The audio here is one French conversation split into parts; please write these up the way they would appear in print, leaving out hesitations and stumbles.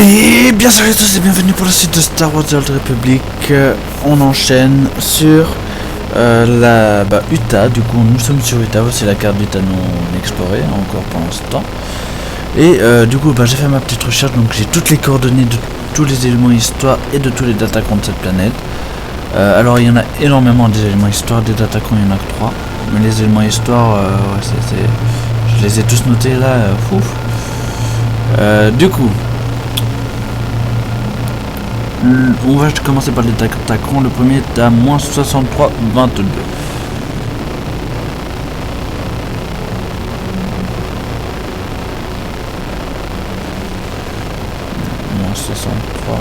Et bien salut à tous et bienvenue pour la suite de Star Wars The Old Republic. On enchaîne sur la Utah. Du coup nous sommes sur Utah, voici la carte d'Utah non explorée encore pour l'instant. Et du coup j'ai fait ma petite recherche, donc j'ai toutes les coordonnées de tous les éléments histoire et de tous les datacrons de cette planète. Alors il y en a énormément des éléments histoire, des datacrons il y en a que 3. Mais les éléments histoire, je les ai tous notés là, du coup... on va commencer par les datacrons. Le premier est à moins 63,22. Moins 63.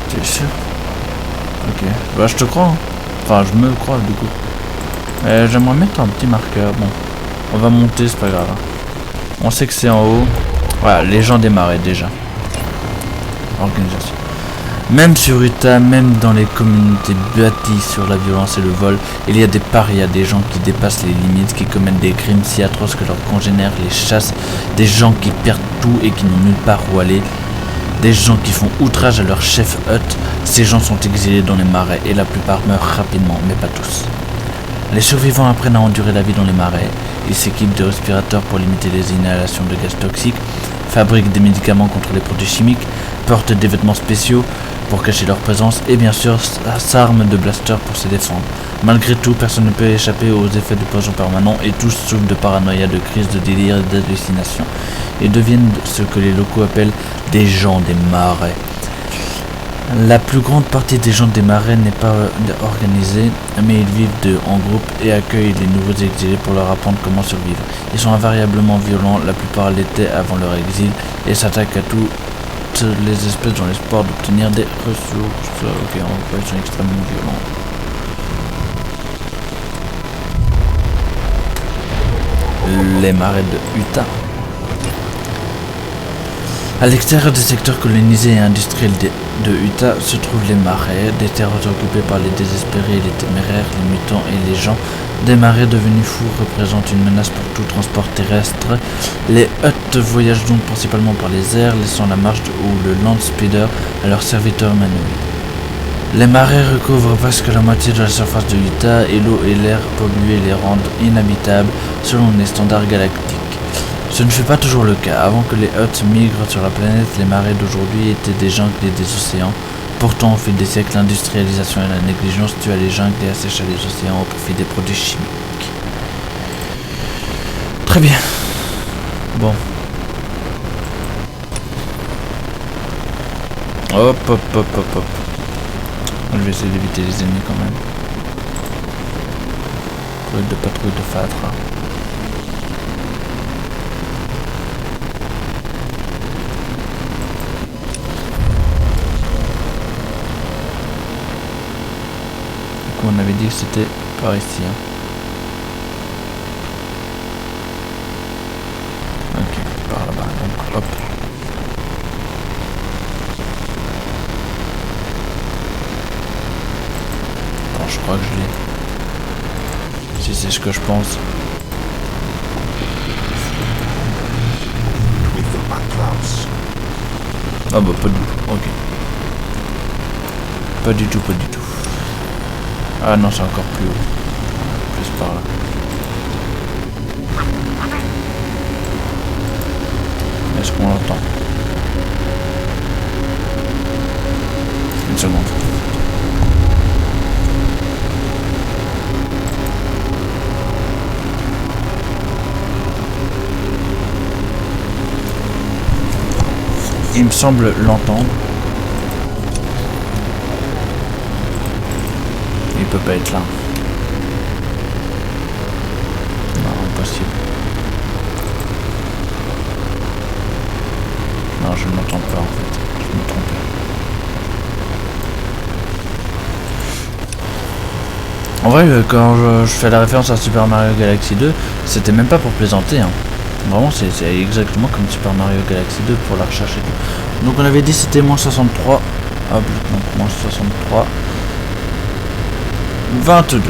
T'es sûr? Ok. Bah je te crois. Hein. Enfin je me crois du coup. J'aimerais mettre un petit marqueur. Bon, on va monter, c'est pas grave. On sait que c'est en haut. Voilà, les gens démarraient déjà. Organisation. Même sur Utah, même dans les communautés bâties sur la violence et le vol, il y a des parias, des gens qui dépassent les limites, qui commettent des crimes si atroces que leurs congénères les chassent, des gens qui perdent tout et qui n'ont nulle part où aller, des gens qui font outrage à leur chef Hutt. Ces gens sont exilés dans les marais et la plupart meurent rapidement, mais pas tous. Les survivants apprennent à endurer la vie dans les marais. Ils s'équipent de respirateurs pour limiter les inhalations de gaz toxiques, fabriquent des médicaments contre les produits chimiques, portent des vêtements spéciaux pour cacher leur présence et bien sûr s'arment de blasters pour se défendre. Malgré tout, personne ne peut échapper aux effets de poison permanents et tous souffrent de paranoïa, de crise de délire et d'hallucination. Ils deviennent ce que les locaux appellent des gens des marais. La plus grande partie des gens des marais n'est pas organisée, mais ils vivent en groupe et accueillent les nouveaux exilés pour leur apprendre comment survivre. Ils sont invariablement violents, la plupart l'étaient avant leur exil, et s'attaquent à toutes les espèces dans l'espoir d'obtenir des ressources. Ok, en fait, ils sont extrêmement violents. Les marais de Utah. À l'extérieur des secteurs colonisés et industriels de Utah se trouvent les marais, des terres occupées par les désespérés et les téméraires, les mutants et les gens. Des marais devenus fous représentent une menace pour tout transport terrestre. Les Hutt voyagent donc principalement par les airs, laissant la marche ou le land speeder à leurs serviteurs manuels. Les marais recouvrent presque la moitié de la surface de Utah et l'eau et l'air pollués les rendent inhabitables selon les standards galactiques. Ce ne fut pas toujours le cas. Avant que les Hutt migrent sur la planète, les marais d'aujourd'hui étaient des jungles et des océans. Pourtant, au fil des siècles, l'industrialisation et la négligence tuent les jungles et asséchent les océans au profit des produits chimiques. Très bien. Bon. Hop. Je vais essayer d'éviter les ennemis quand même. Patrouille de Fatra. On avait dit que c'était par ici. Hein. Ok, par là-bas. Donc, hop. Bon, je crois que je l'ai. Si c'est ce que je pense. Ah bah pas du tout. Ok. Pas du tout. Ah non, c'est encore plus haut. Plus par là. Est-ce qu'on l'entend? Une seconde. Il me semble l'entendre. Il peut pas être là. Non, impossible. Non, je ne l'entends pas en fait. Je me trompais. En vrai, quand je fais la référence à Super Mario Galaxy 2, c'était même pas pour plaisanter. Hein. Vraiment, c'est exactement comme Super Mario Galaxy 2 pour la recherche et tout. Donc on avait dit c'était moins 63. Hop, donc moins 63. 22.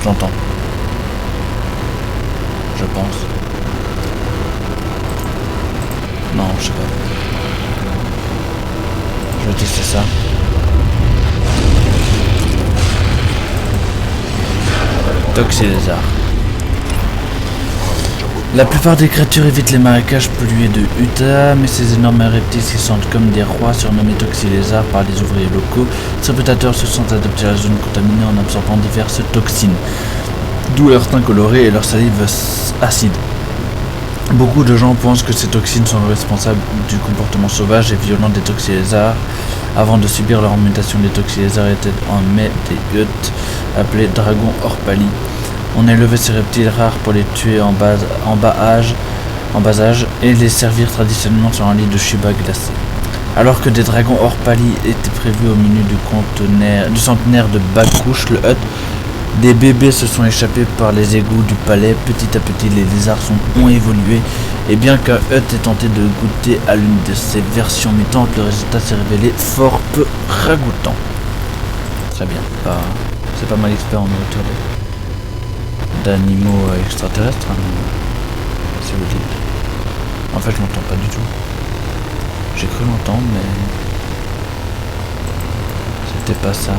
Je l'entends. Je pense. Non, je sais pas. Je vais tester ça. Toxilézard. La plupart des créatures évitent les marécages pollués de Utah, mais ces énormes reptiles se sentent comme des rois surnommés Toxilézards par les ouvriers locaux. Ces prédateurs se sont adaptés à la zone contaminée en absorbant diverses toxines, d'où leur teint coloré et leur salive acide. Beaucoup de gens pensent que ces toxines sont responsables du comportement sauvage et violent des Toxilézards. Avant de subir leur mutation, les Toxilézards étaient en mai des huttes appelées dragons Orpali. On élevait ces reptiles rares pour les tuer en bas âge et les servir traditionnellement sur un lit de Shiba glacé. Alors que des dragons Orpali étaient prévus au milieu du centenaire de Bakush, le Hut, des bébés se sont échappés par les égouts du palais. Petit à petit, les lézards ont évolué, et bien qu'un Hut ait tenté de goûter à l'une de ces versions mutantes, le résultat s'est révélé fort peu ragoûtant. Très bien, c'est pas mal expert en nourriture d'animaux extraterrestres, hein, si vous dites. En fait, je l'entends pas du tout. J'ai cru l'entendre, mais c'était pas ça.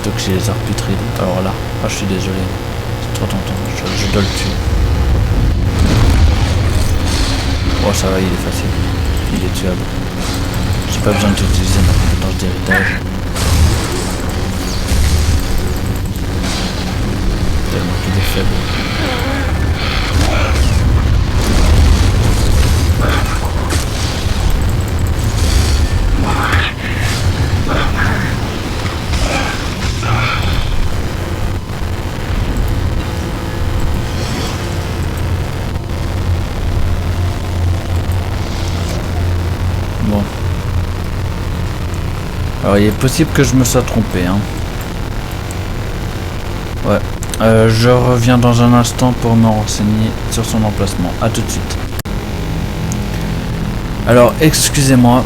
Toxilézard putride. Alors là, je suis désolé. C'est trop tentant, je dois le tuer. Oh, ça va, il est facile. Il est tuable. J'ai pas besoin d'utiliser ma compétence d'héritage. Tellement qu'il est faible. Bon. Alors il est possible que je me sois trompé, hein. Ouais. Je reviens dans un instant pour me renseigner sur son emplacement. A tout de suite. Alors excusez-moi.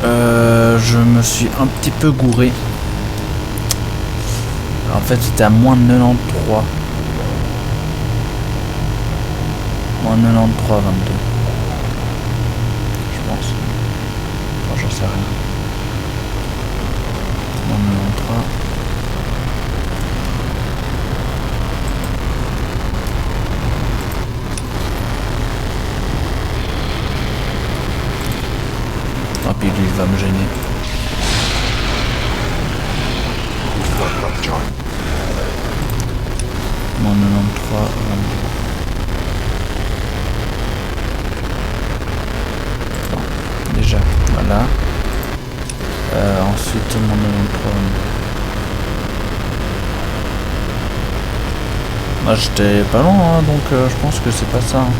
Je me suis un petit peu gouré. En fait c'était à moins de 93. Moins de 93, 22. J'en sais rien. 93. Tant pis, lui il va me gêner. Mon 93, 22. Bon, déjà, voilà. Ensuite, mon 93. Moi j'étais pas loin, hein, donc je pense que c'est pas ça. Hein.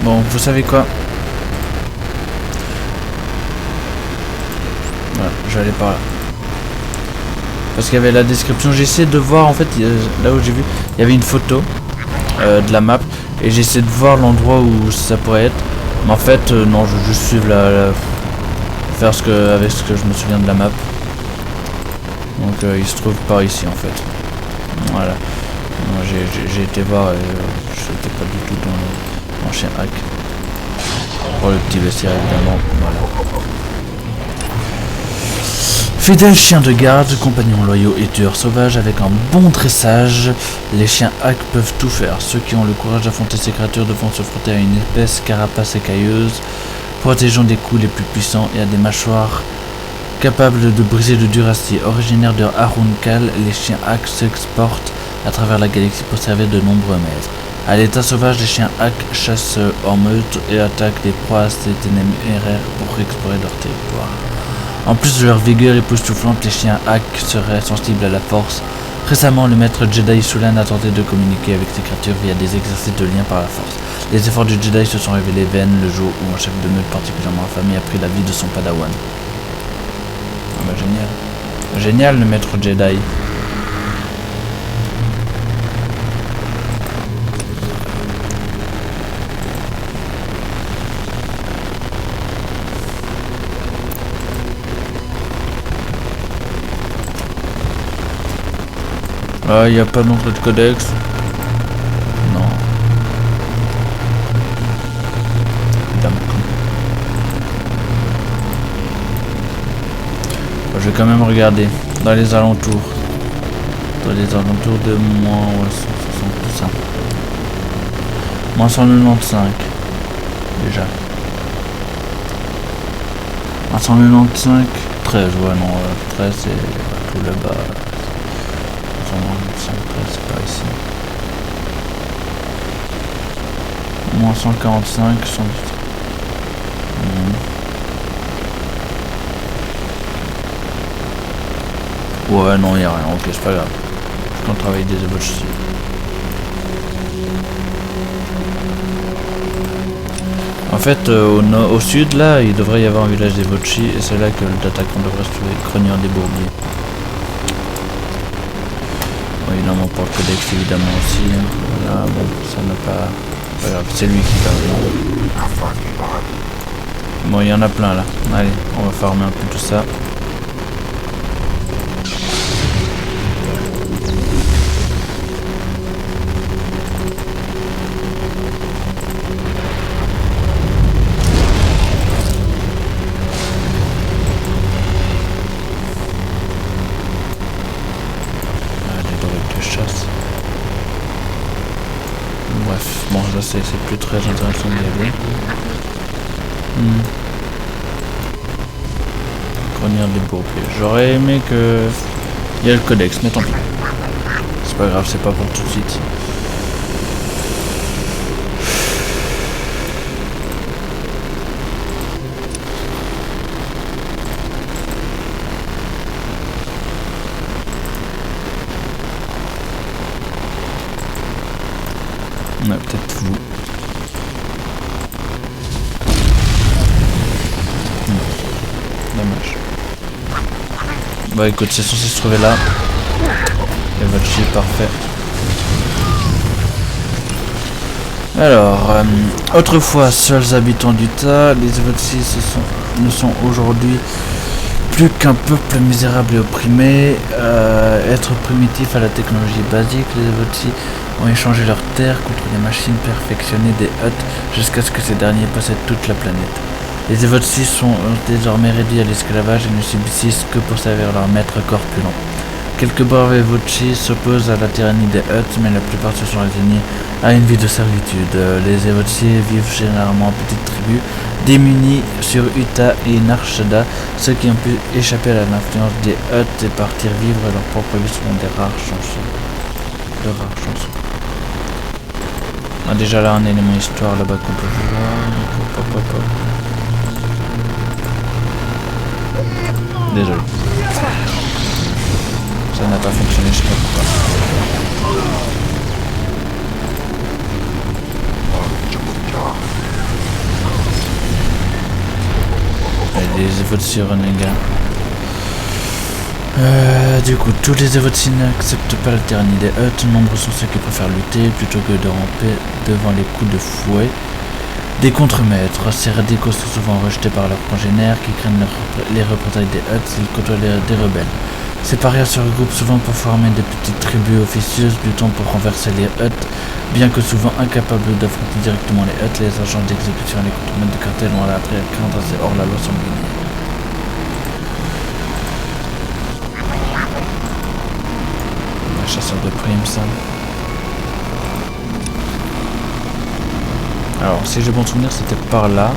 Bon, vous savez quoi? Voilà, je vais aller par là. Parce qu'il y avait la description, j'ai essayé de voir en fait, là où j'ai vu, il y avait une photo de la map. Et j'ai essayé de voir l'endroit où ça pourrait être. Mais en fait, non, je vais juste suivre faire avec ce que je me souviens de la map. Donc il se trouve par ici en fait. Voilà. J'ai été voir et je n'étais pas du tout dans chien hack. Pour le petit bestiaire évidemment. Voilà. Fidèles chiens de garde, compagnons loyaux et tueurs sauvages avec un bon dressage, les chiens hack peuvent tout faire. Ceux qui ont le courage d'affronter ces créatures devront se frotter à une épaisse carapace écailleuse, protégeant des coups les plus puissants et à des mâchoires capables de briser le dur acier. Originaires de Harunkal, les chiens hack s'exportent à travers la galaxie pour servir de nombreux maîtres. À l'état sauvage, les chiens hack chassent en meute et attaquent les proies assez ténébraires pour explorer leur territoire. En plus de leur vigueur époustouflante, les chiens Hack seraient sensibles à la force. Récemment, le maître Jedi Shulan a tenté de communiquer avec ces créatures via des exercices de lien par la force. Les efforts du Jedi se sont révélés vains le jour où un chef de meute particulièrement affamé a pris la vie de son padawan. Ah bah génial. Génial le maître Jedi. Ah, il n'y a pas d'entrée de codex. Non. Évidemment. Je vais quand même regarder dans les alentours. Dans les alentours de moins 160, ça. Moins 195. Déjà. Moins 195. 13, ouais, non. 13, c'est tout là-bas. 195, c'est pas ici. Moins 145, 118. Ouais, non, y'a rien, ok, c'est pas grave. Je compte travailler des évolutions. En fait, au sud, là, il devrait y avoir un village des Vochi, et c'est là que l'attaquant devrait se trouver, Cronier des Bourbiers. Bon, évidemment, pour le codex, évidemment aussi. Hein. Voilà, bon, ça n'a pas grave, c'est lui qui va. Bon, il y en a plein, là. Allez, on va farmer un peu tout ça. Bref, bon, là c'est plus très intéressant d'y aller. Cronier des Bourbiers. J'aurais aimé que il y a le codex, mais tant pis. C'est pas grave, c'est pas pour tout de suite. Ouais, peut-être vous. Dommage. Bah écoute, c'est censé se trouver là. Et votre chip parfait. Alors, autrefois seuls habitants du tas, les Evoci ne sont aujourd'hui plus qu'un peuple misérable et opprimé. Être primitif à la technologie basique, les Evoci ont échangé leurs terres contre les machines perfectionnées des Hutt jusqu'à ce que ces derniers possèdent toute la planète. Les Evoci sont désormais réduits à l'esclavage et ne subsistent que pour servir leur maître corpulent. Quelques braves Evoci s'opposent à la tyrannie des Hutt, mais la plupart se sont résignés à une vie de servitude. Les Evoci vivent généralement en petites tribus, démunis sur Utah et Narshada. Ceux qui ont pu échapper à l'influence des Hutt et partir vivre leur propre vie selon des rares chansons. Ah, déjà là un élément histoire là-bas qu'on peut voir. Désolé. Ça n'a pas fonctionné, je sais pas pourquoi. Les Evoci renégats. Du coup, tous les Evoci n'acceptent pas la tyrannie des Hutt. Nombreux sont ceux qui préfèrent lutter plutôt que de ramper devant les coups de fouet des contremaîtres. Ces radicaux sont souvent rejetés par leurs congénères qui craignent les représailles des Hutt s'ils côtoient des rebelles. Ces parias se regroupent souvent pour former des petites tribus officieuses luttant pour renverser les Hutt. Bien que souvent incapables d'affronter directement les Hutt, les agents d'exécution et les contremaîtres de cartel ont appris à craindre ces hors-la-loi sanguinaires. Un chasseur de primes, ça. Alors, si j'ai bon souvenir, c'était par là.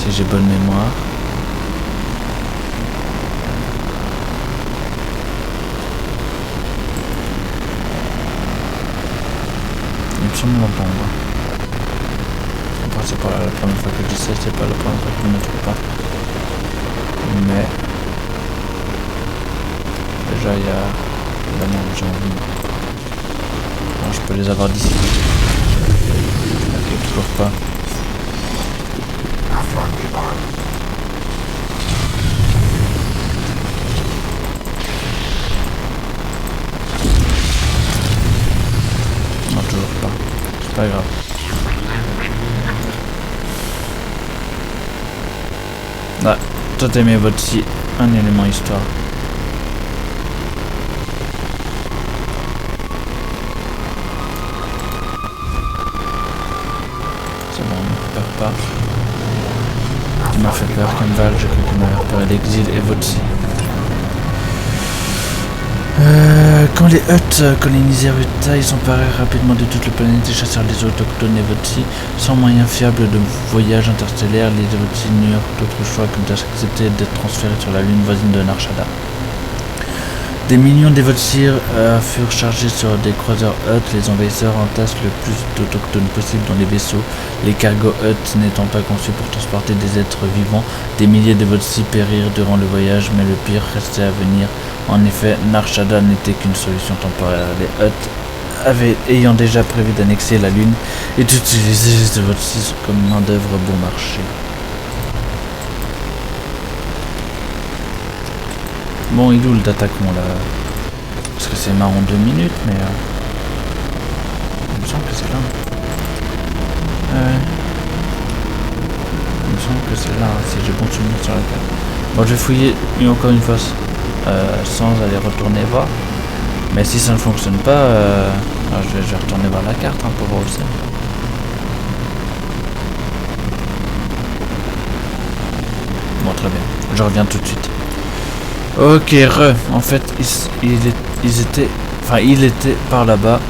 Si j'ai bonne mémoire. Il me semble l'entendre. Enfin, c'est pas la première fois que je dis ça, c'est pas la première fois que je ne me trompe pas. Mais déjà il y a la monde, j'ai envie. Non, je peux les avoir d'ici. Ok, toujours pas. Non, toujours pas. C'est pas grave. Ah, toi t'aimais votre si un élément histoire. C'est bon, on ne perd pas. Il m'a fait peur, Kenval, j'ai cru qu'il m'avait repéré l'exil et Votsi. Quand les Hutt colonisèrent Utah, ils s'emparèrent rapidement de toute la planète et chassèrent les autochtones et Votsi. Sans moyen fiable de voyage interstellaire, les Votsi n'eurent d'autre choix que d'accepter d'être transférés sur la lune voisine de Narshada. Des millions d'Evotsi furent chargés sur des croiseurs Hutt. Les envahisseurs entassent le plus d'autochtones possible dans les vaisseaux. Les cargos Hutt n'étant pas conçus pour transporter des êtres vivants, des milliers d'Evotsi périrent durant le voyage, mais le pire restait à venir. En effet, Narshada n'était qu'une solution temporaire. Les Hutt ayant déjà prévu d'annexer la Lune et d'utiliser les Evotsi comme main d'œuvre bon marché. Bon, il est où le Datacon là? Parce que c'est marrant 2 minutes, mais il me semble que c'est là. Il me semble que c'est là, si j'ai bon souvenir sur la carte. Bon, je vais fouiller encore une fois sans aller retourner voir. Mais si ça ne fonctionne pas, je vais retourner voir la carte pour voir où c'est. Bon, très bien. Je reviens tout de suite. Ok, en fait, ils étaient... Enfin, il était par là-bas.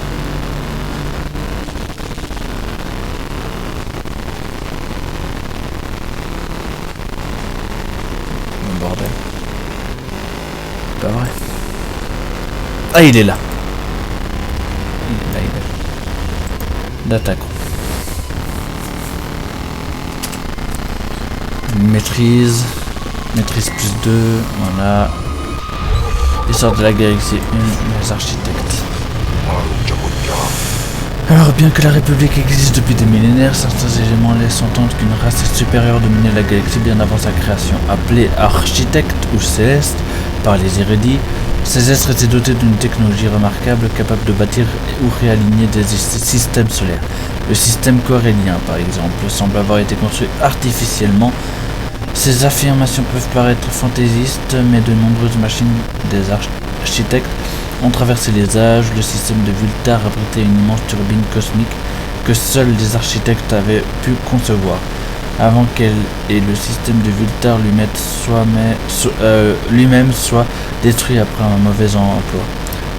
Bon, bordel. Pas vrai. Ah, il est là. Il est là. D'attaquons. Maîtrise plus 2, voilà. L'histoire de la galaxie 1, les architectes. Alors, bien que la République existe depuis des millénaires, certains éléments laissent entendre qu'une race est supérieure dominait la galaxie bien avant sa création. Appelés architectes ou célestes par les érudits, ces êtres étaient dotés d'une technologie remarquable capable de bâtir ou réaligner des systèmes solaires. Le système corélien, par exemple, semble avoir été construit artificiellement. Ces affirmations peuvent paraître fantaisistes, mais de nombreuses machines des architectes ont traversé les âges. Le système de Vultar abritait une immense turbine cosmique que seuls les architectes avaient pu concevoir. Avant qu'elle et le système de Vultar lui-même soit détruit après un mauvais emploi.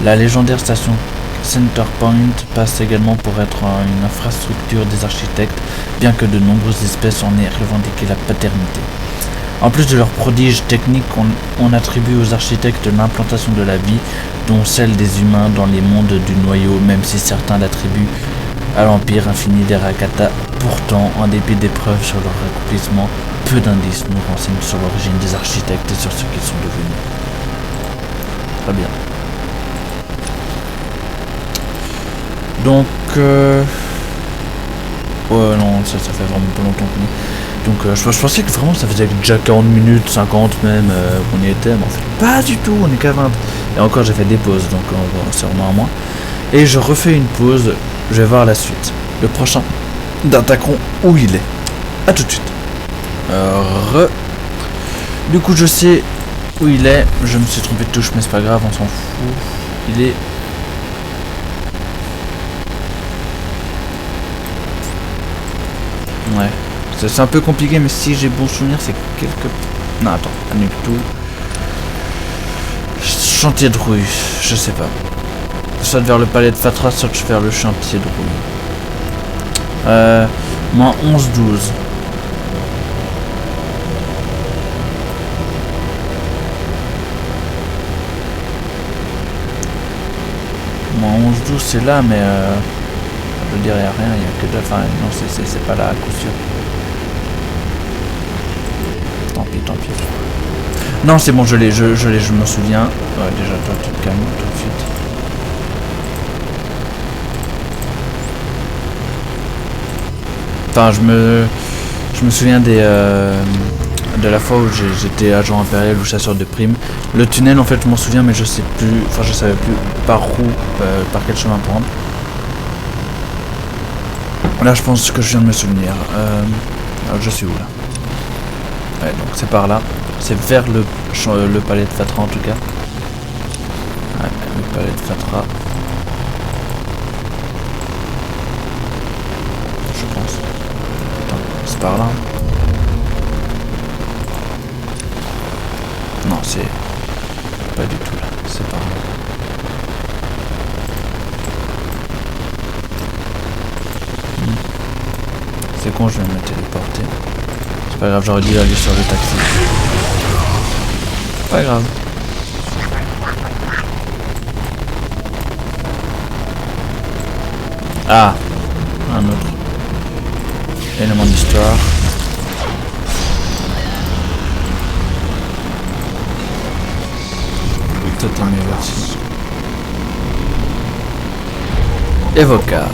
La légendaire station Centerpoint passe également pour être une infrastructure des architectes, bien que de nombreuses espèces en aient revendiqué la paternité. En plus de leurs prodiges techniques, on attribue aux architectes l'implantation de la vie, dont celle des humains dans les mondes du noyau, même si certains l'attribuent à l'empire infini des Rakata. Pourtant, en dépit des preuves sur leur accomplissement, peu d'indices nous renseignent sur l'origine des architectes et sur ce qu'ils sont devenus. Très bien. Donc, ouais, non, ça fait vraiment pas longtemps qu'on est. Donc, je pensais que vraiment ça faisait déjà 40 minutes, 50 même, qu'on y était, mais en fait, pas du tout, on est qu'à 20. Et encore, j'ai fait des pauses, donc c'est vraiment à moi. Et je refais une pause, je vais voir la suite. Le prochain Datacron, où il est. A tout de suite. Du coup, je sais où il est. Je me suis trompé de touche, mais c'est pas grave, on s'en fout. Il est... Ouais. C'est un peu compliqué, mais si j'ai bon souvenir, c'est quelque... Non, attends, pas du tout. Chantier de rouille, je sais pas. Soit vers le palais de Fatra, soit vers le chantier de rouille. Moins 11-12. Moins 11-12 c'est là, mais je veux dire, il n'y a rien, il n'y a que de... Enfin, non, c'est pas là à coup sûr. Tant pis. Non, c'est bon, je l'ai, je me souviens. Ouais, déjà, toi, tu te calmes tout de suite. Enfin, je me souviens de la fois où j'étais agent impérial ou chasseur de primes. Le tunnel, en fait, je m'en souviens, mais je sais plus. Enfin, je savais plus par où, par quel chemin prendre. Là, je pense que je viens de me souvenir. Alors, je suis où là? Ouais, donc c'est par là. C'est vers le palais de Fatra en tout cas. Ouais, le palais de Fatra. Je pense. Attends, c'est par là. Non, c'est pas du tout là. C'est par là. C'est con, je vais me téléporter. C'est pas grave, j'aurais dû aller sur le taxi. Pas grave. Ah, un autre élément d'histoire. Totem aussi. Évocar.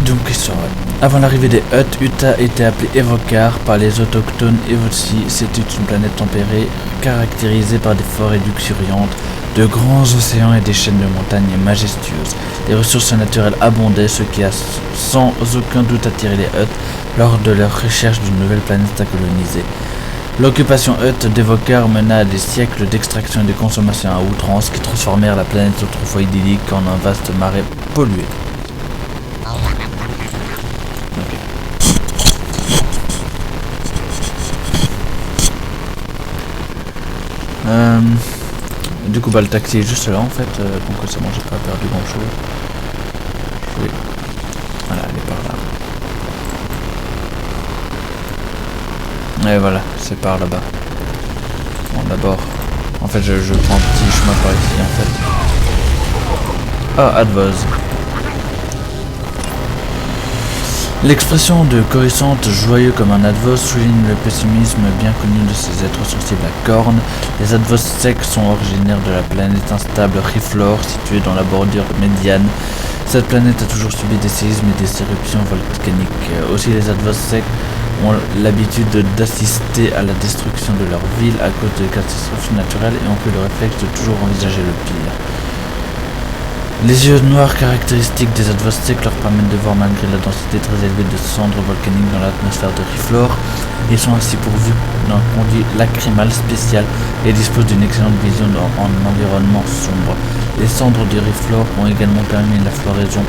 Donc histoire. Avant l'arrivée des Hutt, Utah était appelée Évocar par les autochtones Evoci. C'était une planète tempérée, caractérisée par des forêts luxuriantes, de grands océans et des chaînes de montagnes majestueuses. Les ressources naturelles abondaient, ce qui a sans aucun doute attiré les Hutt lors de leur recherche d'une nouvelle planète à coloniser. L'occupation Hutt d'Évocar mena à des siècles d'extraction et de consommation à outrance qui transformèrent la planète autrefois idyllique en un vaste marais pollué. Du coup, le taxi est juste là en fait, donc c'est bon, j'ai pas perdu grand chose. Oui. Voilà, elle est par là. Et voilà, c'est par là-bas. Bon, d'abord, en fait, je prends un petit chemin par ici en fait. Ah, Advoz. L'expression de Coruscant joyeux comme un Advos souligne le pessimisme bien connu de ces êtres sensibles à cornes. Les Advos secs sont originaires de la planète instable Riflor, située dans la bordure médiane. Cette planète a toujours subi des séismes et des éruptions volcaniques. Aussi, les Advos secs ont l'habitude d'assister à la destruction de leur ville à cause de catastrophes naturelles et ont pris le réflexe de toujours envisager le pire. Les yeux noirs caractéristiques des Advos secs leur permettent de voir malgré la densité très élevée de cendres volcaniques dans l'atmosphère de Riflor. Ils sont ainsi pourvus d'un conduit lacrymal spécial et disposent d'une excellente vision en environnement sombre. Les cendres de Riflor ont également permis la floraison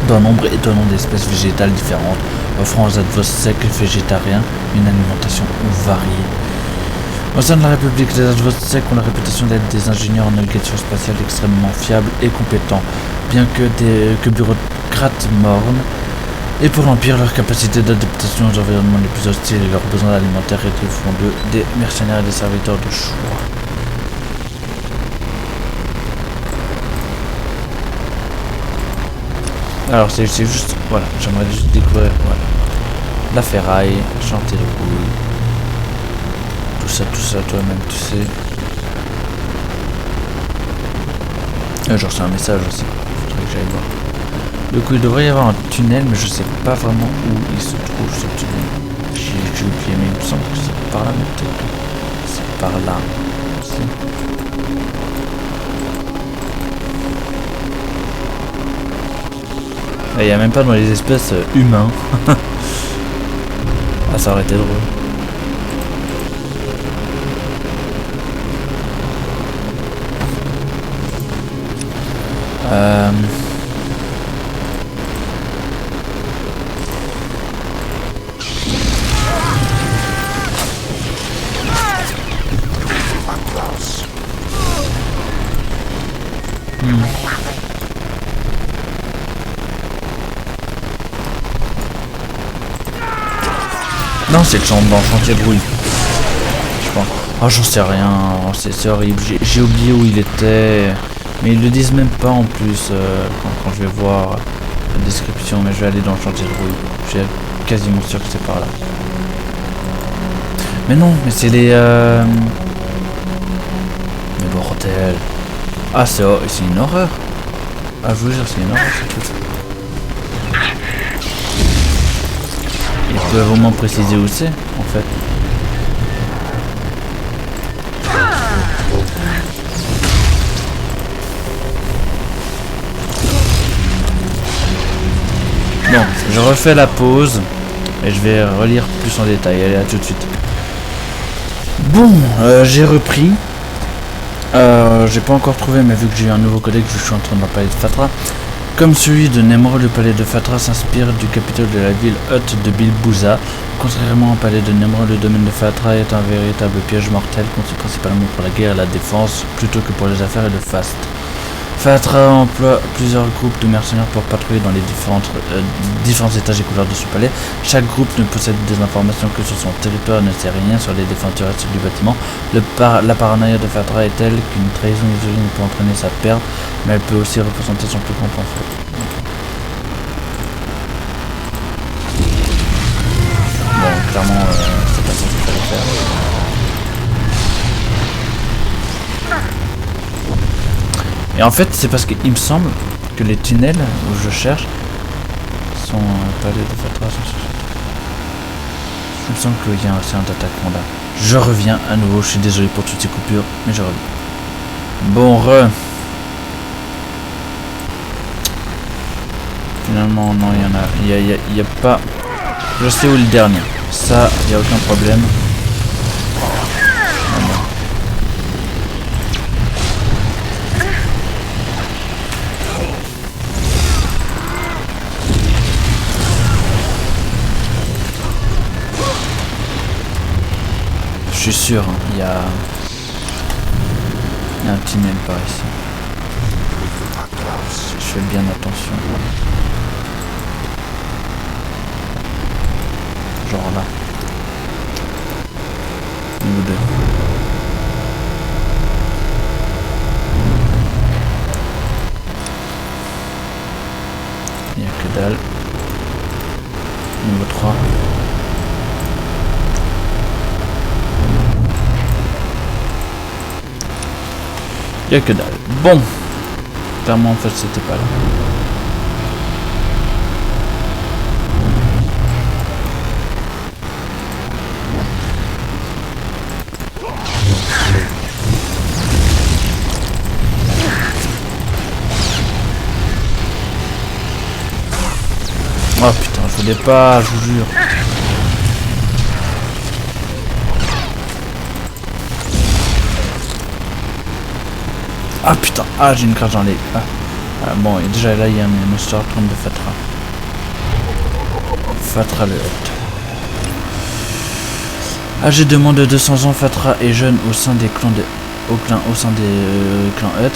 d'un nombre étonnant d'espèces végétales différentes, offrant aux Advos secs végétariens une alimentation variée. Au sein de la République, les Advos secs ont la réputation d'être des ingénieurs en navigation spatiale extrêmement fiables et compétents, bien que bureaucrates mornes. Et pour l'Empire, leur capacité d'adaptation aux environnements les plus hostiles et leurs besoins alimentaires font d'eux des mercenaires et des serviteurs de choix. Alors c'est juste, voilà, j'aimerais juste découvrir, voilà, la ferraille, chanter le bruit. Tout ça, toi-même, tu sais. J'ai reçu un message aussi. Faudrait que j'aille voir. Du coup, il devrait y avoir un tunnel, mais je sais pas vraiment où il se trouve ce tunnel. J'ai oublié, mais il me semble que c'est par là, mais peut-être que c'est par là. Il n'y a même pas dans les espèces humains. Ah, ça aurait été drôle. Non, c'est le chantier de rouille. Je pense. Oh, j'en sais rien. C'est horrible. J'ai oublié où il était. Mais ils le disent même pas en plus quand je vais voir la description. Mais je vais aller dans le chantier de rouille. Je suis quasiment sûr que c'est par là. Mais non, mais c'est les... Mais bordel. Ah, c'est une horreur. Ah, je vous jure, c'est une horreur, ce truc. Ils peuvent au moins préciser où c'est, en fait. Bon, je refais la pause et je vais relire plus en détail. Allez, à tout de suite. Bon, j'ai repris. J'ai pas encore trouvé, mais vu que j'ai eu un nouveau collègue, je suis en train de parler de Fatra. Comme celui de Nemrod, le palais de Fatra s'inspire du capitole de la ville Hutt de Bilbouza. Contrairement au palais de Nemrod, le domaine de Fatra est un véritable piège mortel conçu principalement pour la guerre et la défense, plutôt que pour les affaires et le faste. Fatra emploie plusieurs groupes de mercenaires pour patrouiller dans les différents étages et couleurs de ce palais. Chaque groupe ne possède des informations que sur son territoire et ne sait rien sur les défenses terrestres du bâtiment. La paranoïa de Fatra est telle qu'une trahison isolée peut entraîner sa perte, mais elle peut aussi représenter son plus grand conflit. Bon, clairement, c'est pas ça qu'il fallait faire. Et en fait, c'est parce qu'il me semble que les tunnels où je cherche sont palais de Fatra. Il me semble qu'il y a aussi un attaquement là. Je reviens à nouveau, je suis désolé pour toutes ces coupures, mais je reviens. Bon, finalement, non, il y en a. Il y a pas. Je sais où est le dernier. Ça, il n'y a aucun problème. Je suis sûr, hein, il y a un tunnel par ici. Je fais bien attention. Genre là. Niveau 2. Il n'y a que dalle. Niveau 3. Il n'y a que dalle. Bon. Clairement, en fait, c'était pas là. Oh putain, je voulais pas, je vous jure. Ah putain, ah j'ai une crache dans les... bon, et déjà là il y a une histoire de Fatra. Fatra le Hutt. Âgé de moins de 200 ans, Fatra est jeune au sein des clans clans Hutt.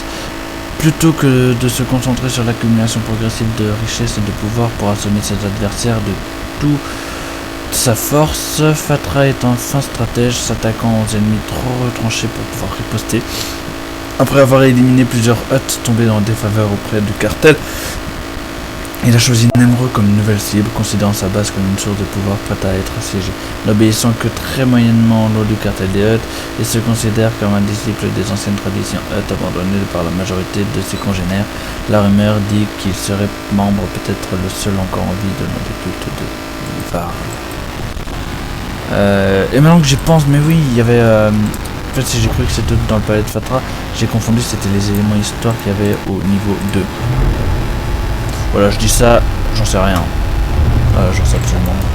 Plutôt que de se concentrer sur l'accumulation progressive de richesses et de pouvoir pour assommer ses adversaires de toute sa force, Fatra est un fin stratège, s'attaquant aux ennemis trop retranchés pour pouvoir riposter. Après avoir éliminé plusieurs Hutt tombés dans défaveur auprès du cartel, il a choisi Nemrod comme nouvelle cible, considérant sa base comme une source de pouvoir prête à être assiégée. N'obéissant que très moyennement aux lois du cartel des Hutt, il se considère comme un disciple des anciennes traditions Hutt abandonnées par la majorité de ses congénères. La rumeur dit qu'il serait membre, peut-être le seul encore en vie, de l'un des cultes de Var. Et maintenant que j'y pense, mais oui, il y avait... En fait, si j'ai cru que c'était dans le palais de Fatra, j'ai confondu, c'était les éléments histoire qu'il y avait au niveau 2. Voilà, je dis ça, j'en sais rien. J'en sais absolument rien.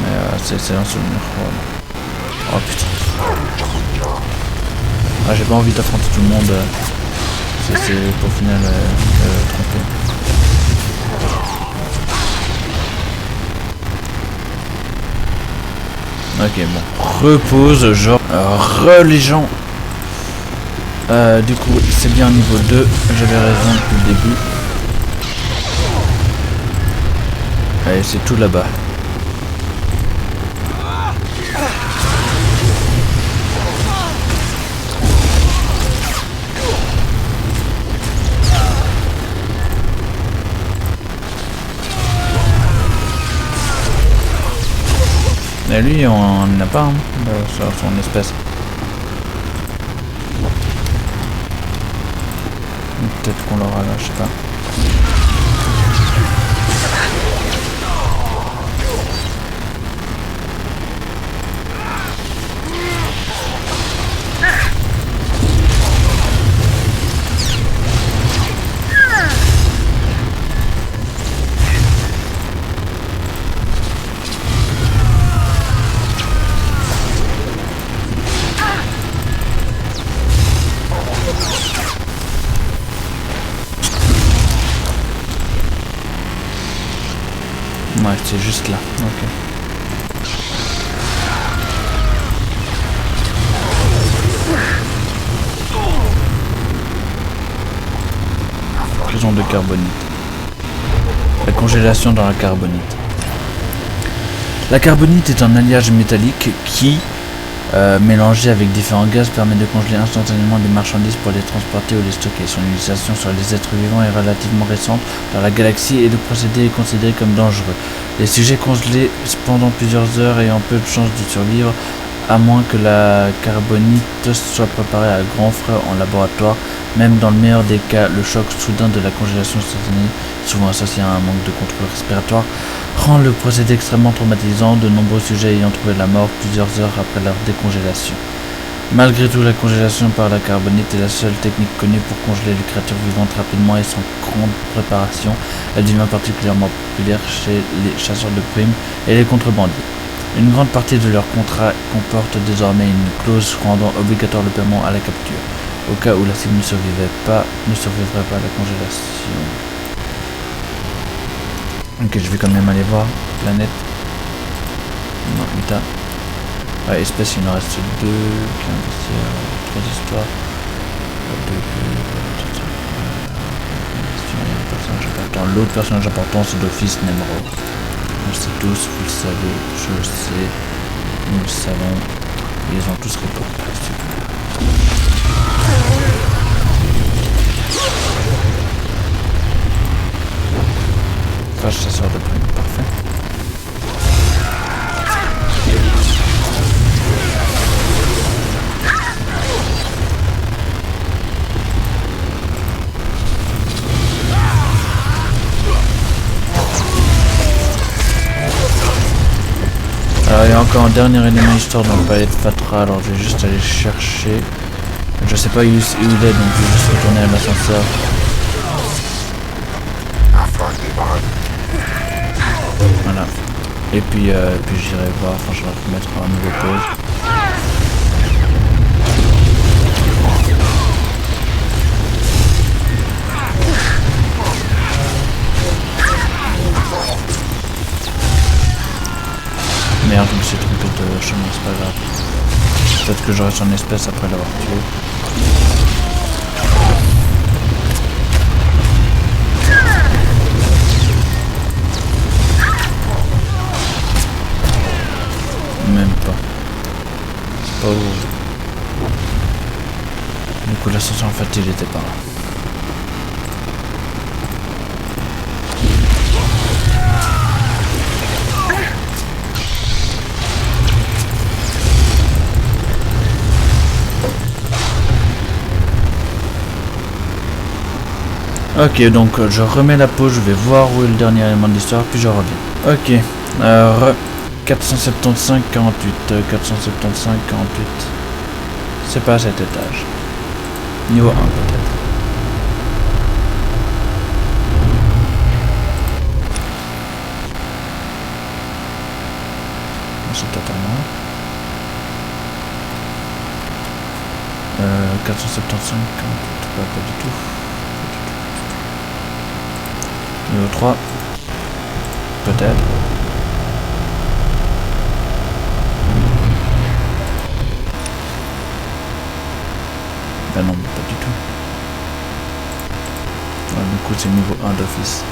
Mais c'est un souvenir. Voilà. Oh putain. Ah, j'ai pas envie d'affronter tout le monde. C'est pour final tromper. Ok, bon. Repose, genre. Les gens. Du coup, c'est bien niveau 2. J'avais raison depuis le début. Allez, c'est tout là-bas. Et Mais lui, on n'a pas hein, sur son espèce. Peut-être qu'on l'aura là, je sais pas. Ouais, c'est juste là. Ok. Prison de carbonite. La congélation dans la carbonite. La carbonite est un alliage métallique qui, mélangé avec différents gaz, permet de congeler instantanément des marchandises pour les transporter ou les stocker. Son utilisation sur les êtres vivants est relativement récente dans la galaxie et le procédé est considéré comme dangereux. Les sujets congelés pendant plusieurs heures ayant peu de chances de survivre, à moins que la carbonite soit préparée à grand frais en laboratoire. Même dans le meilleur des cas, le choc soudain de la congélation instantanée, souvent associé à un manque de contrôle respiratoire, rend le procédé extrêmement traumatisant, de nombreux sujets ayant trouvé la mort plusieurs heures après leur décongélation. Malgré tout, la congélation par la carbonite est la seule technique connue pour congeler les créatures vivantes rapidement et sans grande préparation. Elle devient particulièrement populaire chez les chasseurs de primes et les contrebandiers. Une grande partie de leur contrat comporte désormais une clause rendant obligatoire le paiement à la capture, au cas où la cible ne survivrait pas à la congélation. Ok, je vais quand même aller voir. Planète. Non, Utah. Ouais, espèce, il en reste 2. Investisseurs, 3 histoires. 2. L'autre personnage important, c'est d'office Nemrod. On le sait tous, vous le savez, je le sais, nous le savons. Ils ont tous répondu. Enfin, chasseur de primes, parfait. Alors il y a encore un dernier élément histoire dans le palais de Fatra, alors je vais juste aller chercher. Je sais pas où il est, donc je vais juste retourner à l'ascenseur. Voilà. Et puis j'irai voir, enfin je vais remettre un nouveau pause. Merde, je me suis trompé de chemin, c'est pas grave. Peut-être que j'aurai son espèce après l'avoir tué. Même pas. Oh. Du coup l'ascenseur en fait il était pas là. Ok, donc je remets la pause, je vais voir où est le dernier élément de l'histoire, puis je reviens. Ok, 475 48, 475 48. C'est pas à cet étage. Niveau 1 peut-être. C'est totalement. 475 48, pas du tout. Niveau 3. Peut-être. Ben non, pas du tout. Ouais, du coup c'est niveau 1 d'office.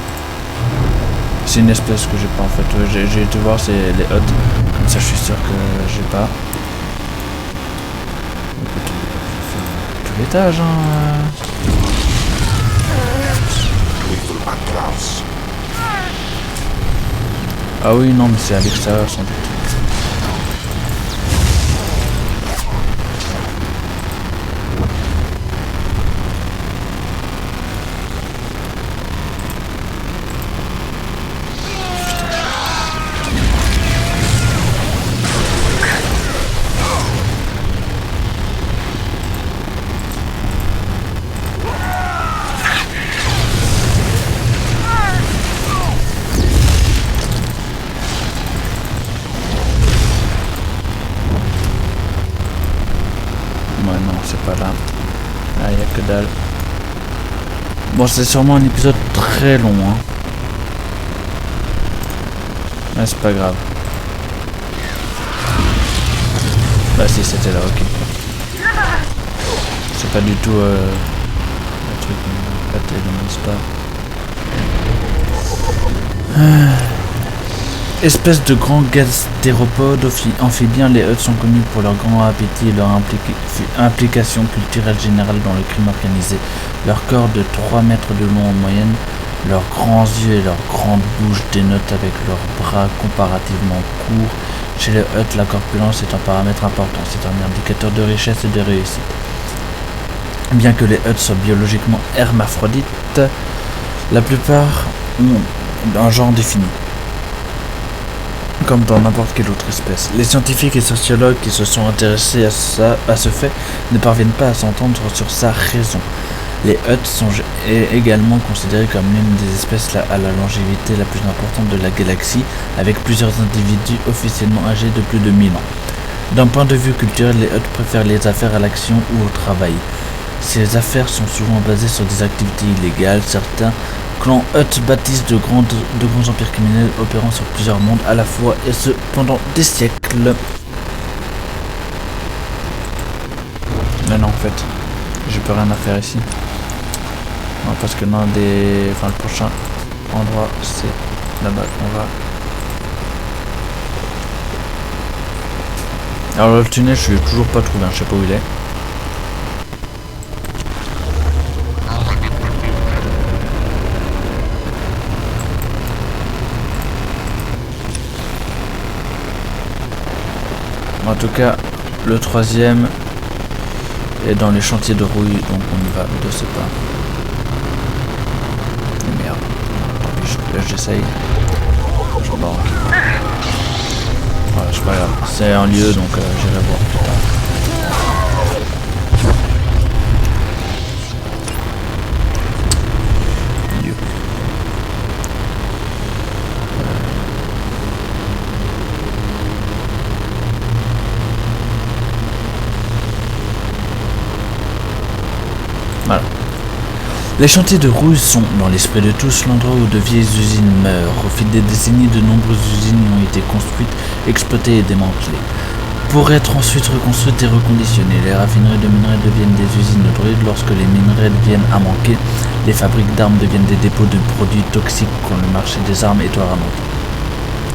C'est une espèce que j'ai pas en fait. J'ai été voir c'est les huttes. Comme ça je suis sûr que j'ai pas. Écoute, tout l'étage hein. Ah oui non mais c'est à l'extérieur sans doute. Ouais, non, c'est pas là. Ah, y a que dalle. Bon, c'est sûrement un épisode très long, hein. Mais c'est pas grave. Bah si, c'était là, ok. C'est pas du tout le truc pâté de mon spa. Espèce de grands gastéropodes amphibiens, les Hutt sont connus pour leur grand appétit et leur implication culturelle générale dans le crime organisé. Leur corps de 3 mètres de long en moyenne, leurs grands yeux et leurs grandes bouches dénotent avec leurs bras comparativement courts. Chez les Hutt, la corpulence est un paramètre important, c'est un indicateur de richesse et de réussite. Bien que les Hutt soient biologiquement hermaphrodites, la plupart ont un genre défini, comme dans n'importe quelle autre espèce. Les scientifiques et sociologues qui se sont intéressés à ce fait ne parviennent pas à s'entendre sur sa raison. Les Hutt sont également considérés comme l'une des espèces à la longévité la plus importante de la galaxie, avec plusieurs individus officiellement âgés de plus de 1000 ans. D'un point de vue culturel, les Hutt préfèrent les affaires à l'action ou au travail. Ces affaires sont souvent basées sur des activités illégales. Certains clans Hutt bâtissent de grands empires criminels opérant sur plusieurs mondes à la fois, et ce pendant des siècles. Mais non, en fait, j'ai plus rien à faire ici. Non, parce que le prochain endroit, c'est là-bas qu'on va. Alors le tunnel, je l'ai toujours pas trouvé, hein, je sais pas où il est. En tout cas, le troisième est dans les chantiers de rouille, donc on y va de ce pas. Merde, tant pis, j'essaye. Je m'en voilà, c'est pas grave. C'est un lieu, donc j'irai voir plus tard. Lieu. Voilà. Les chantiers de rouille sont, dans l'esprit de tous, l'endroit où de vieilles usines meurent. Au fil des décennies, de nombreuses usines ont été construites, exploitées et démantelées, pour être ensuite reconstruites et reconditionnées. Les raffineries de minerais deviennent des usines de droïdes. Lorsque les minerais viennent à manquer, les fabriques d'armes deviennent des dépôts de produits toxiques quand le marché des armes est à remonter.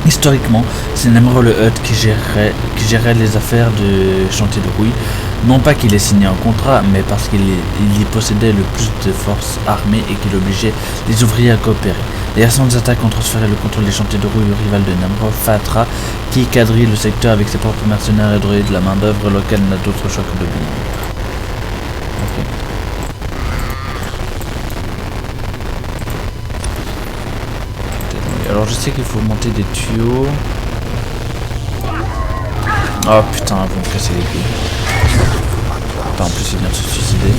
Historiquement, c'est Nemrod le Hutt qui gérait les affaires de chantier de rouille. Non pas qu'il ait signé un contrat, mais parce qu'il y possédait le plus de forces armées et qu'il obligeait les ouvriers à coopérer. Les récentes attaques ont transféré le contrôle des chantiers de rouille au rival de Nemrod, Fatra, qui quadrille le secteur avec ses propres mercenaires et droïdes. La main d'œuvre locale n'a d'autre choix que de l'oublier. Ok. Alors je sais qu'il faut monter des tuyaux. Oh putain, vous me cassez les pieds. Enfin, en plus il vient de se suicider.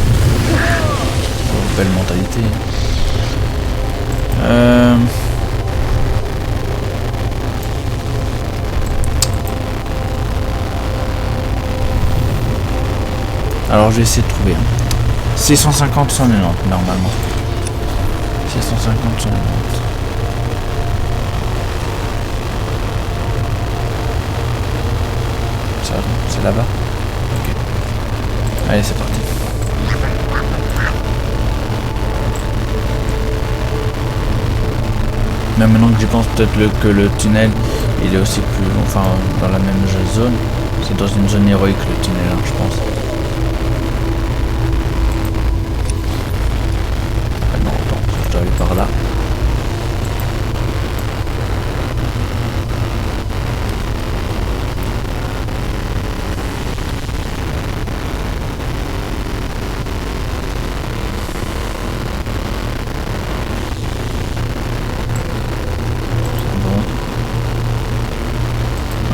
Oh, belle mentalité. Alors je vais essayer de trouver. 650, 190 normalement. 650, 190. C'est là-bas. Ok. Allez, c'est parti. Mais maintenant que j'y pense, peut-être que le tunnel, il est aussi plus long, enfin dans la même zone. C'est dans une zone héroïque le tunnel, hein, je pense. Ah non, attends, je dois aller par là.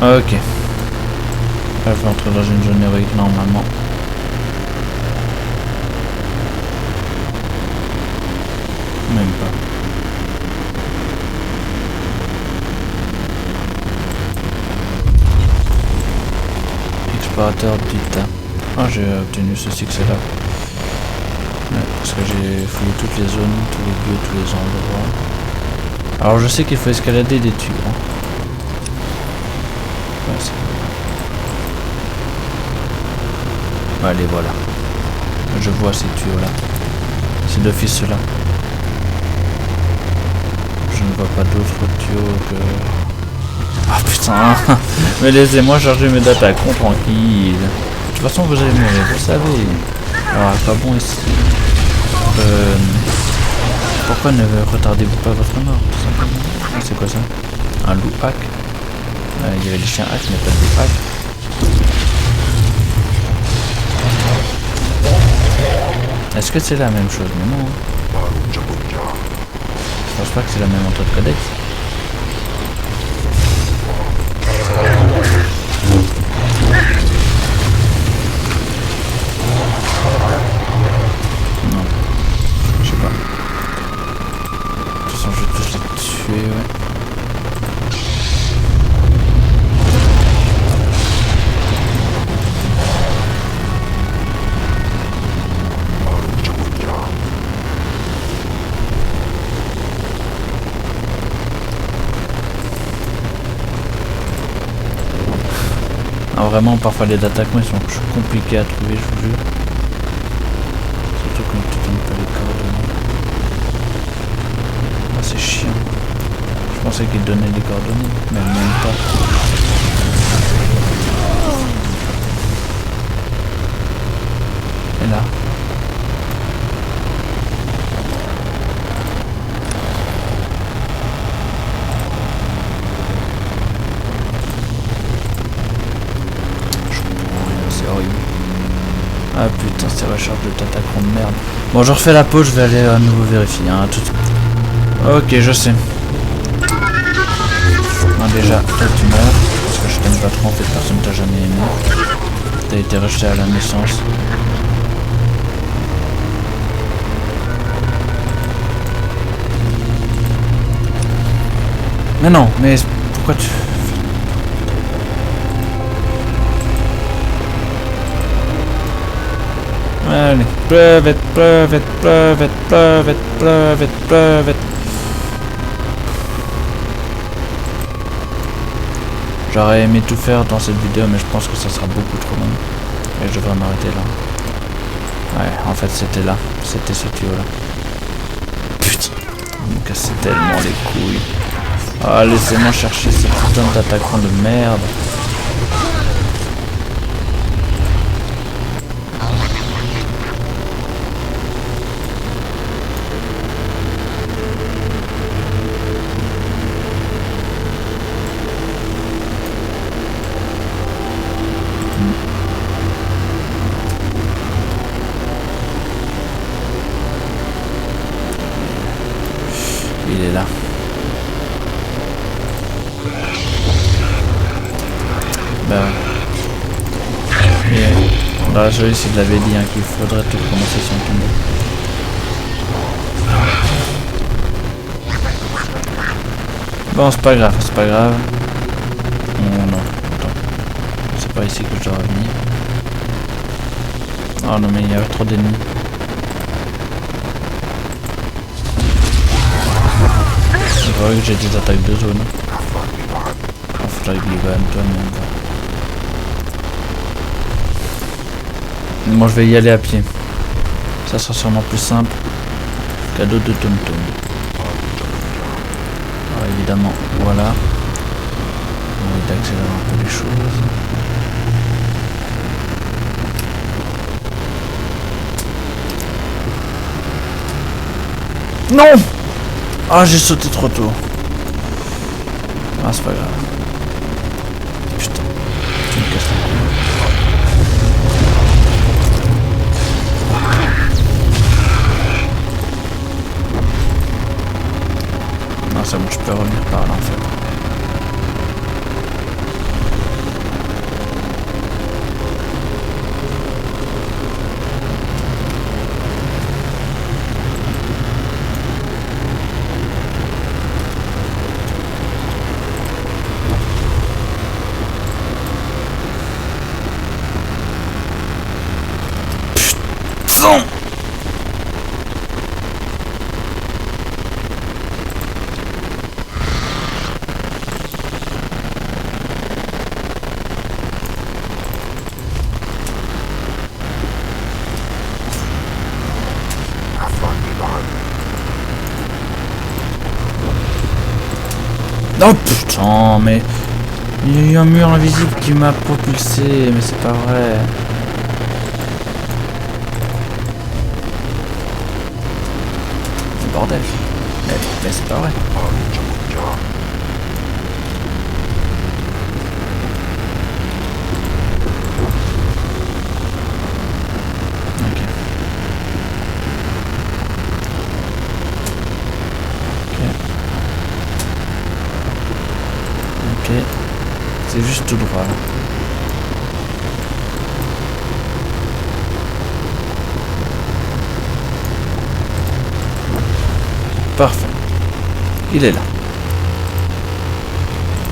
Ok. Là, je vais entrer dans une zone héroïque normalement. Même pas. Explorateur d'Utah. Ah, j'ai obtenu ce succès-là. Ouais, parce que j'ai fouillé toutes les zones, tous les lieux, tous les endroits. Alors je sais qu'il faut escalader des tuyaux. Ouais, c'est... Allez, voilà. Je vois ces tuyaux-là. C'est d'office ceux-là. Je ne vois pas d'autres tuyaux que... Ah putain. Mais laissez-moi charger mes datacrons tranquille. De toute façon, vous allez mourir, vous le savez. Alors, pas bon ici. Pourquoi ne retardez-vous pas votre mort, tout simplement? C'est quoi ça? Un loup hack? Il y avait les chiens hack, mais pas de loup hack. Est-ce que c'est la même chose? Mais non. Je pense pas que c'est la même méthode codex. Non. Je sais pas. De toute façon, je vais tous les tuer, ouais. Alors vraiment, parfois les datacrons ils sont compliqués à trouver, je vous jure. Surtout quand tu donnes pas les coordonnées. Ah, c'est chiant. Je pensais qu'ils donnaient les coordonnées, mais même pas. Et là. Ah putain, c'est recharge de tatacron de merde. Bon, je refais la pause, je vais aller à nouveau vérifier. Hein, tout de suite. Ok, je sais. Non, déjà, toi tu meurs. Parce que je t'aime pas trop, en fait, personne t'a jamais aimé. T'as été rejeté à la naissance. Mais non, mais pourquoi tu... Allez, pleuvette, pleuvette, pleuvette, pleuvette, pleuvette, pleuvette. J'aurais aimé tout faire dans cette vidéo, mais je pense que ça sera beaucoup trop long. Et je devrais m'arrêter là. Ouais, en fait c'était là. C'était ce tuyau là. Putain, vous me cassez tellement les couilles. Ah, laissez-moi chercher ce putain d'attaquant de merde. Il est là. Bah. Et dans la jolie, c'est de l'avait dit hein, qu'il faudrait tout commencer sans tomber. Bon, c'est pas grave, c'est pas grave. Oh non, attends. C'est pas ici que je dois revenir. Oh non, mais il y avait trop d'ennemis. C'est vrai que j'ai des attaques de zone. Il faudrait que quand même toi-même. Moi je vais y aller à pied. Ça sera sûrement plus simple. Cadeau de Tom Tom. Alors évidemment, voilà. On va d'accélérer un peu les choses. Non! Ah, j'ai sauté trop tôt. Ah, c'est pas grave. Putain, tu me casses la couille. Non, c'est bon, je peux revenir par là en fait. Sang. Oh putain, mais il y a eu un mur invisible qui m'a propulsé, mais c'est pas vrai. Bordel. Mais c'est pas vrai. Ok. Ok. C'est juste tout droit là. Parfait. Il est là.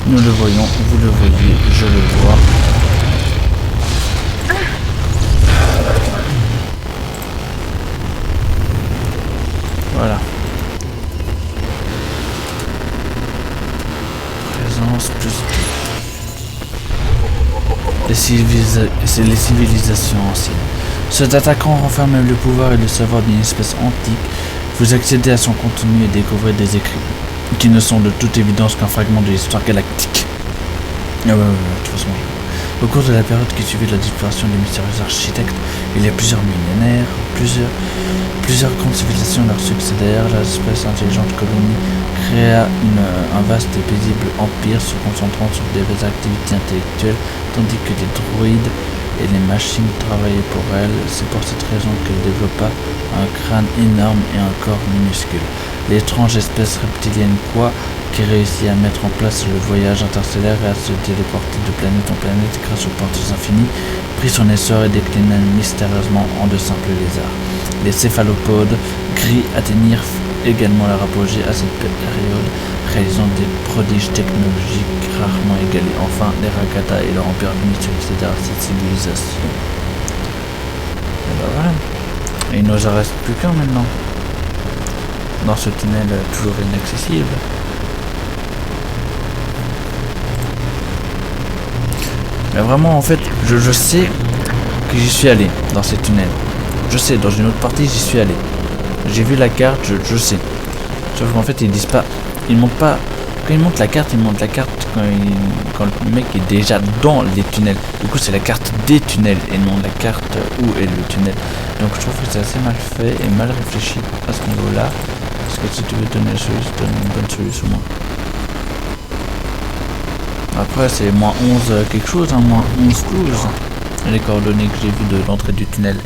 Nous le voyons, vous le voyez, je le vois. Voilà. Présence plus... C'est les civilisations anciennes. Cet attaquant renferme le pouvoir et le savoir d'une espèce antique. Vous accédez à son contenu et découvrez des écrits qui ne sont de toute évidence qu'un fragment de l'histoire galactique. Ah ouais, de toute façon. Au cours de la période qui suivit la disparition des mystérieux architectes, il y a plusieurs millénaires, plusieurs grandes civilisations leur succédèrent. L'espèce intelligente colonie créa un vaste et paisible empire se concentrant sur des activités intellectuelles, tandis que les droïdes et les machines travaillaient pour elle. C'est pour cette raison qu'elle développa un crâne énorme et un corps minuscule. L'étrange espèce reptilienne Quoi, qui réussit à mettre en place le voyage interstellaire et à se téléporter de planète en planète grâce aux portes infinies, prit son essor et déclina mystérieusement en de simples lézards. Les céphalopodes gris atteignirent également leur apogée à cette période, réalisant des prodiges technologiques rarement égalés. Enfin, les Rakata et leur empire finissent succédèrent à cette civilisation. Et ben voilà. Et il nous en reste plus qu'un maintenant. Dans ce tunnel toujours inaccessible. Mais vraiment, en fait, je sais que j'y suis allé dans ces tunnels. Je sais, dans une autre partie, j'y suis allé. J'ai vu la carte, je sais. Sauf qu'en fait, ils disent pas... Ils montrent pas... Quand ils montrent la carte quand le mec est déjà dans les tunnels. Du coup, c'est la carte des tunnels et non la carte où est le tunnel. Donc, je trouve que c'est assez mal fait et mal réfléchi à ce niveau-là. Parce que si tu veux donner la solution, donne une bonne solution au moins. Après, c'est moins 11 quelque chose, hein, moins 11 12. Les coordonnées que j'ai vues de l'entrée du tunnel.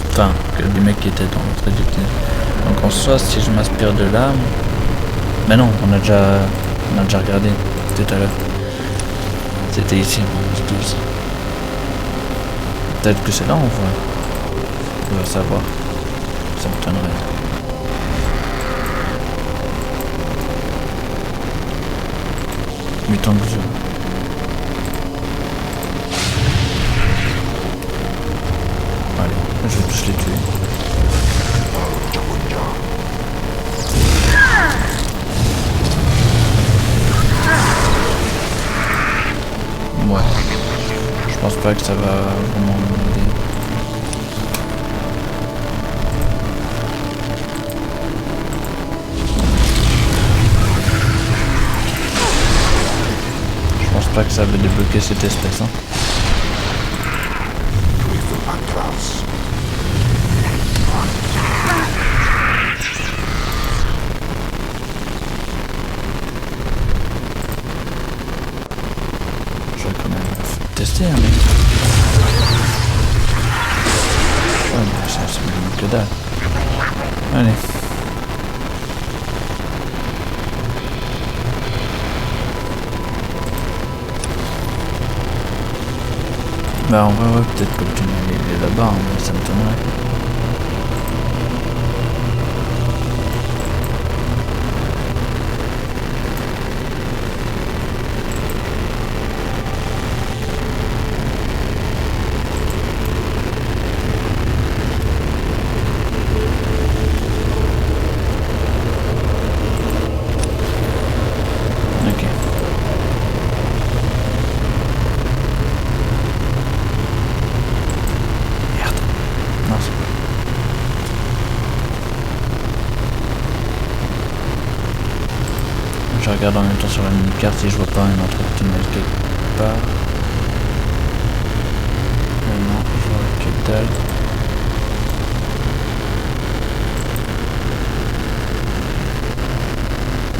Enfin, que les mecs qui étaient dans l'entrée du tunnel. Donc en soi, si je m'inspire de là... Mais non, on a déjà regardé tout à l'heure. C'était ici, 11 12. Peut-être que c'est là, on voit. On va savoir. Ça me m'étonnerait. Mais tant que je... Allez, je vais tous les tuer. Ouais. Je pense pas que ça va vraiment m'aider. Je pense pas que ça va débloquer cette espèce, hein. Je vais quand même tester, hein, mais... Ouais, mais ça me que dalle. Allez. Bah en vrai, ouais, peut-être que le tunnel est là-bas, hein, mais ça m'étonnerait. regarde en même temps sur la mini-carte si je vois pas une entrée de tunnel quelque part. Non, je vois que dalle.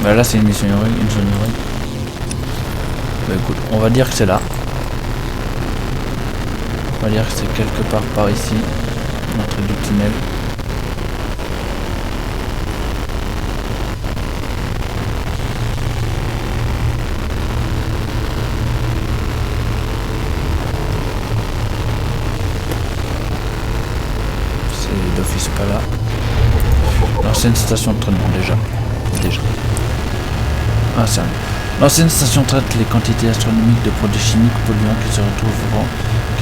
Bah là c'est une mission héroïque, une zone héroïque. Bah écoute, on va dire que c'est là. On va dire que c'est quelque part par ici, l'entrée du tunnel. C'est d'office pas là. L'ancienne station de traitement déjà. Ah c'est l'ancienne station traite les quantités astronomiques de produits chimiques polluants qui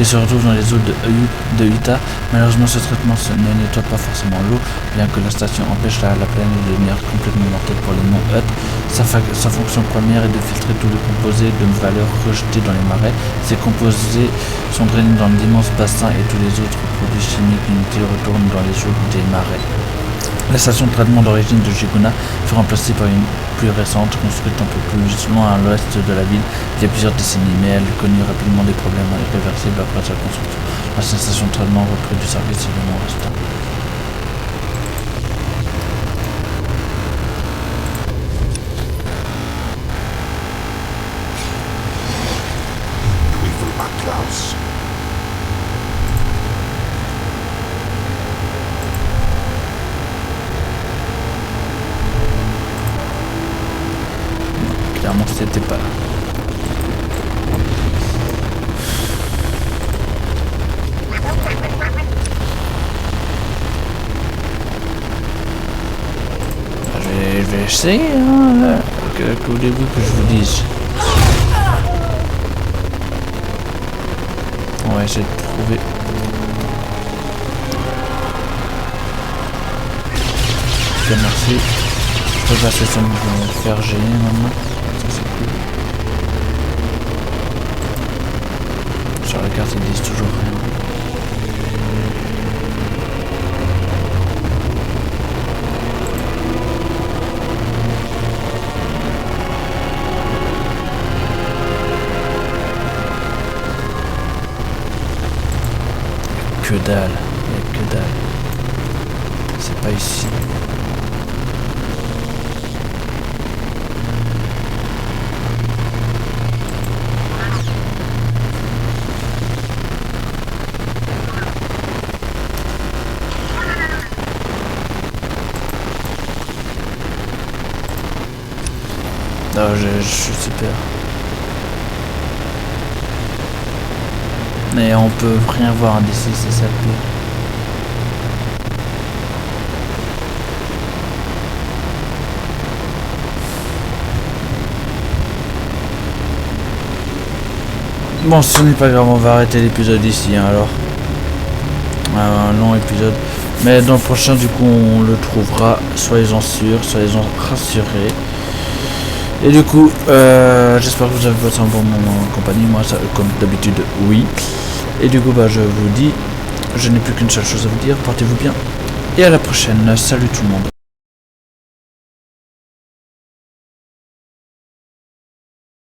se retrouvent dans les eaux de Utah. Malheureusement ce traitement ne nettoie pas forcément l'eau, bien que la station empêche la planète de devenir complètement mortelle pour les monts Hutt. Sa fonction première est de filtrer tous les composés de valeur rejetés dans les marais. Ces composés sont drainés dans d'immenses bassins et tous les autres produits chimiques inutiles retournent dans les eaux des marais. La station de traitement d'origine de Gigona fut remplacée par une plus récente, construite un peu plus loin à l'ouest de la ville il y a plusieurs décennies, mais elle connut rapidement des problèmes irréversibles après sa construction. La station de traitement reprit du service et le nom resta. Clairement c'était pas là. Je vais essayer, hein, que voulez-vous que je vous dise? On va essayer de trouver. Ok, merci. Je peux passer sans me faire gêner maintenant. Ça c'est cool. Sur la carte ils disent toujours rien. Que dalle, que dalle. C'est pas ici. Non, je suis super. Mais on peut rien voir d'ici, c'est ça le pire. Bon, ce n'est pas grave, on va arrêter l'épisode ici, hein, alors. Un long épisode. Mais dans le prochain, du coup, on le trouvera. Soyez-en sûrs, soyez-en rassurés. Et du coup, j'espère que vous avez passé un bon moment en compagnie. Moi, ça, comme d'habitude, oui. Et du coup, je vous dis, je n'ai plus qu'une seule chose à vous dire. Portez-vous bien. Et à la prochaine. Salut tout le monde.